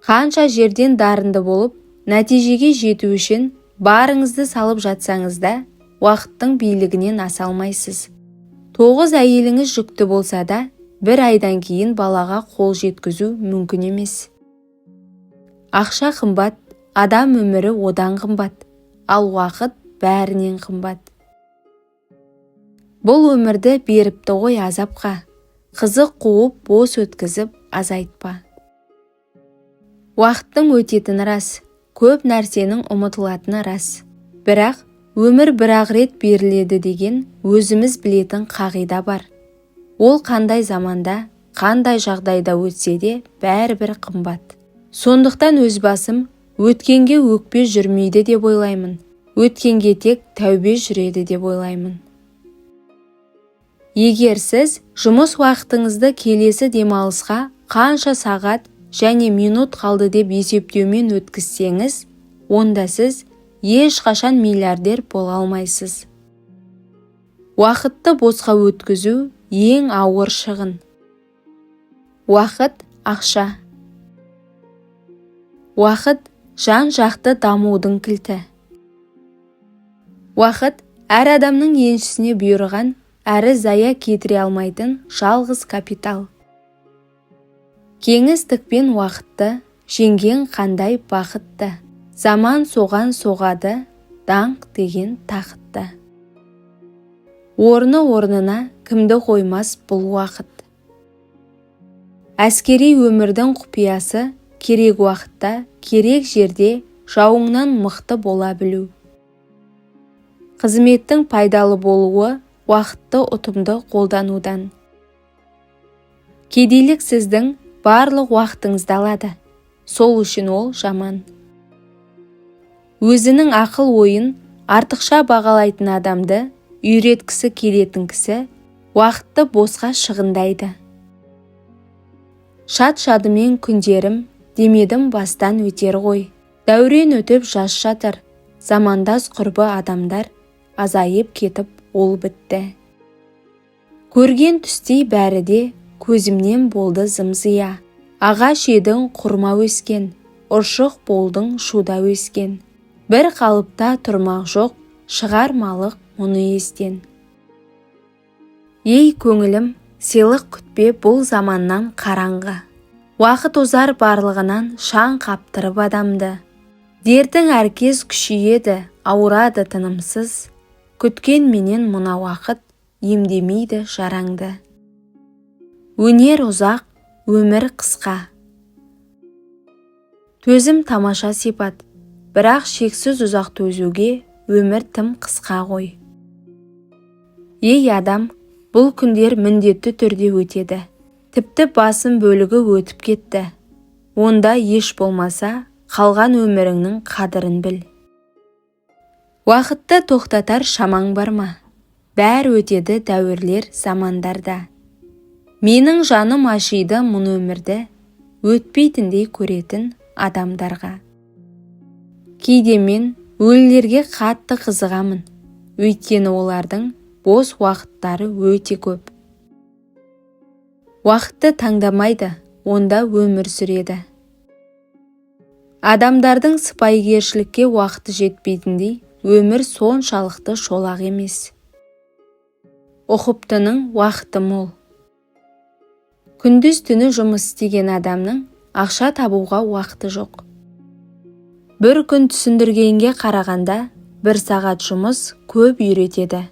Қанша жерден дарынды болып, нәтижеге жету үшін барыңызды салып жатсаңыз да, уақыттың билігінен аса алмайсыз. 9 әйеліңіз жүкті болса да, 1 айдан кейін балаға қол жеткізу мүмкін емес. Ақша қымбат, адам өмірі одан қымбат, ал уақыт бәрінен қымбат. Бұл өмірді беріпті ғой азапқа, қызық қуып бос өткізіп азайтпа. Уақыттың өтетіні рас, көп нәрсенің ұмытылатыны рас. Бірақ өмір бір-ақ рет беріледі деген өзіміз білетін қағида бар. Ол қандай заманда, қандай жағдайда өтсе де бәрібір қымбат. Сондықтан өз басым өткенге өкпе жүрмейді деп ойлаймын. Өткенге тек тәубе жүреді деп ойлаймын. Егер сіз жұмыс уақытыңызды келесі демалысқа қанша сағат және минут қалды деп есептеумен өткізсеңіз, онда сіз ешқашан миллиардер бола алмайсыз. Уақытты босқа өткізу ең ауыр шығын. Уақыт ақша. Уақыт жан-жақты дамудың кілті. Уақыт әр адамның еншісіне бұйырған, әрі зая кетіре алмайтын жалғыз капитал. Кеңістікпен уақытты жеңген қандай бақытты. Заман соған соғады, даңқ деген тақытты. Орнына кімді қоймас бұл уақыт. Әскери өмірдің құпиясы керек уақытта, керек жерде жауыңнан мықты бола білу. Қызметтің пайдалы болуы уақытты ұтымды қолданудан. Кедейлік сіздің барлық уақытыңызды алады. Сол үшін ол жаман. Өзінің ақыл ойын артықша бағалайтын адамды үйреткісі келетін кісі уақытты босқа шығындайды. Шат-шадымен күндерім демедім бастан өтер ғой. Дәурен өтіп жас жатыр. Замандас құрбы адамдар азайып кетіп ол бітті. Көрген түстей бәрі де көзімнен болды зымзия. Ағаш едің құрма өскен, ұршық болдың шуда өскен. Бір қалыпта тұрмақ жоқ, шығармалық мұны естен. Ей көңілім, сыйлық күтпе бұл заманнан қараңғы. Уақыт озар барлығынан шаң қаптырып адамды. Дертің әркез күшейеді, ауырады тынымсыз. Күткен менен мына уақыт емдемейді жараңды. Өнер ұзақ, өмір қысқа. Төзім тамаша сипат, бірақ шексіз ұзақ төзуге өмір тым қысқа ғой. Ей адам, бұл күндер міндетті түрде өтеді. Тіпті басым бөлігі өтіп кетті. Онда еш болмаса, қалған өміріңнің қадірін біл. Уақытты тоқтатар шамаң бар ма? Бәр өтеді дәуірлер замандарда. Менің жаным ашиды мұны өмірді, өтпейтіндей көретін адамдарға. Кейде мен өлілерге қатты қызығамын, өйткені олардың бос уақыттары өте көп. Уақытты таңдамайды, онда өмір сүреді. Адамдардың сыпайыгершілікке уақыты жетпейтіндей, өмір соншалықты шолақ емес. Ұқыптының уақыты мол. Күндіз түні жұмыс істеген адамның ақша табуға уақыты жоқ. Бір күн түсіндіргенге қарағанда, 1 сағат жұмыс көп үйретеді.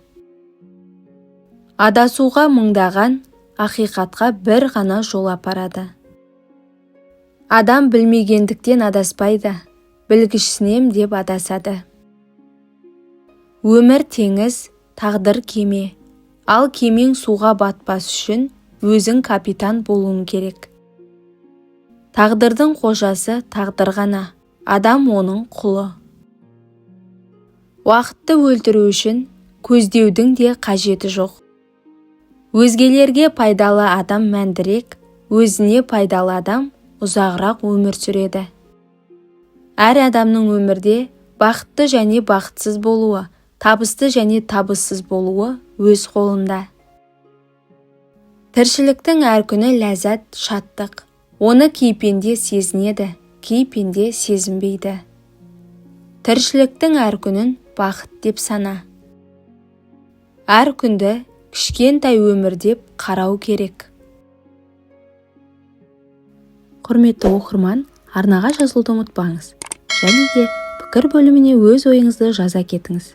Адасуға мыңдаған, ақиқатқа бір ғана жол апарады. Адам білмегендіктен адаспайды, білгішсінем деп адасады. Өмір теңіз, тағдыр кеме, ал кемең суға батпас үшін өзің капитан болуың керек. Тағдырдың қожасы тағдыр ғана, адам оның құлы. Уақытты өлтіру үшін көздеудің де қажеті жоқ. Өзгелерге пайдалы адам мәндірек, өзіне пайдалы адам ұзағырақ өмір сүреді. Әр адамның өмірде бақытты және бақытсыз болуы, табысты және табыссыз болуы өз қолында. Тіршіліктің әр күні ләззат, шаттық, оны кейпенде сезінеді. кей пенде сезінбейді. Тіршіліктің әр күнін бақыт деп сана. Әр күнді кішкентай өмір деп қарау керек. Құрметті оқырман, арнаға жазылуды ұмытпаңыз. Және де пікір бөліміне өз ойыңызды жаза кетіңіз.